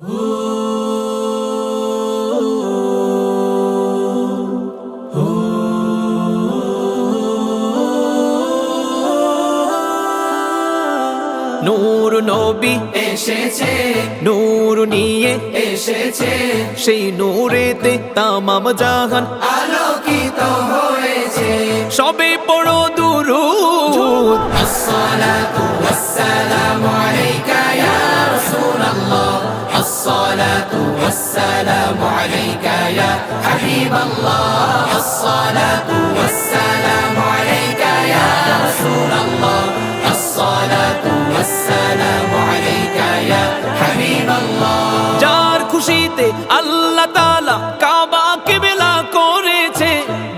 নূর নবী এসেছে, নূর নিয়ে এসেছে, সেই নূরেতে তামাম জাহান আলোকিত হয়েছে। সবে পড়ো দুরূদ আসসালাতু ওয়াসসালামু আলাইকা ইয়া রাসূলুল্লাহ, আসসালাতু ওয়াসসালামু আলাইকা ইয়া হাবিবাল্লাহ, আসসালাতু ওয়াসসালামু আলাইকা ইয়া রাসূলুল্লাহ, আসসালাতু ওয়াসসালামু আলাইকা ইয়া হাবিবাল্লাহ। যার খুশিতে আল্লাহ তাআলা কাবা কিবলা করেছে,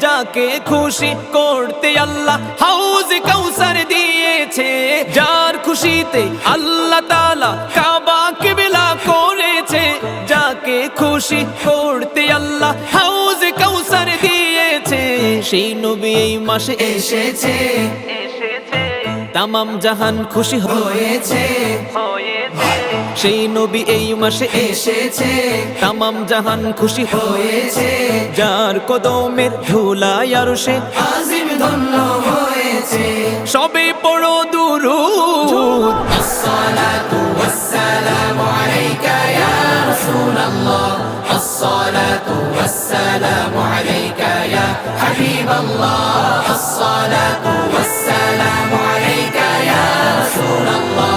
যাকে খুশি করতে আল্লাহ হাউজ কাউসার দিয়েছে। যার খুশিতে আল্লাহ তাআলা কাবা কিবলা করেছে, যাকে খুশি করতে আল্লাহ হাউজ কাউসার দিয়েছে। সেই নবী এই মাসে এসেছে, তামাম জাহান খুশি হয়েছে, সেই নবী এই মাসে এসেছে, তামাম জাহান খুশি হয়েছে, যার কদমের ধুলায় আরশে আজিম ধন্য হয়েছে। সবে পড়ো দুরূদ আসসালাতু ওয়াসসালামু আলাইকা ইয়া রাসূলুল্লাহ, আসসালাতু ওয়াসসালামু আলাইকা ইয়া হাবিবাল্লাহ, আসসালাতু ওয়াসসালামু আলাইকা ইয়া রাসূলুল্লাহ,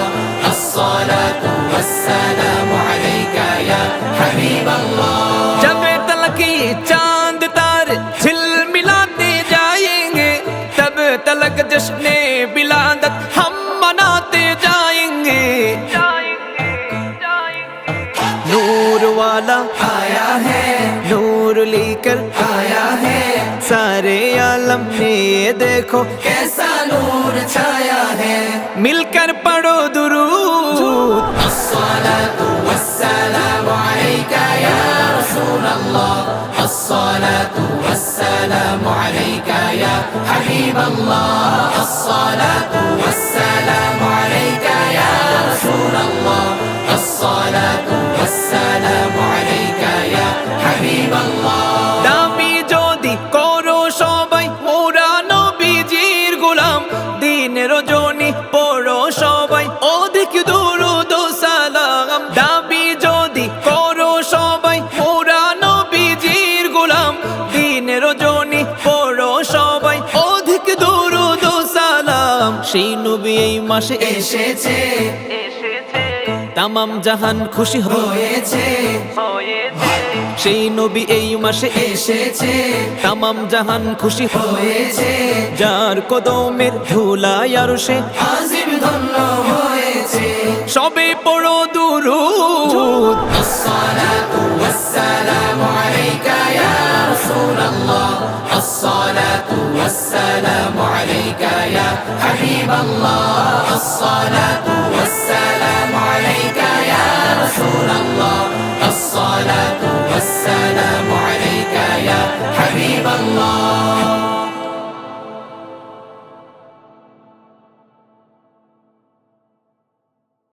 আসসালাতু ওয়াসসালামু আলাইকা ইয়া হাবিবাল্লাহ। जब तलक ये चांद तारे झिलमिलाते जाएंगे, तब तलक जश्ने बिलादत हम मनाते जाएंगे। नूर वाला आया है, नूर लेकर आया है, सारे आलम ने ये देखो कैसा नूर छाया है। मिलकर पढ़ो दुरूद अस्सलातु वस्सलामु अलैका या रसूलल्लाह, अस्सलातु वस्सलामु अलैका या हबीबल्लाह, अस्सलातु वस्सलामु अलैका या रसूलल्लाह, अस्सलातु वस्सलामु अलैका या हबीबल्लाह। দাবি যদি করো সবাই মোরা নবীজির গোলাম, দিনের রজনী পড়ো সবাই অধিক দুরূদ ও সালাম। দাবি যদি করো সবাই মোরা নবীজির গোলাম, দিনের রজনী পড়ো সবাই অধিক দুরূদ ও সালাম। সেই নবী এই মাসে এসেছে, তামাম জাহান খুশি হয়েছে, সেই নবী এই মাসে এসেছে, তামাম জাহান খুশি হয়েছে, যার কদমের ধুলায় আরশে আজিম ধন্য হয়েছে। সবে পড়ো দুরূদ আসসালাতু ওয়াসসালামু আলাইকা ইয়া রাসূলুল্লাহ, আসসালাতু ওয়াসসালামু আলাইকা ইয়া হাবিবাল্লাহ, আসসালাতু ওয়াসসালামু আলাইকা ইয়া রাসূলুল্লাহ, আসসালাতু ওয়াসসালামু আলাইকা ইয়া হাবিবাল্লাহ।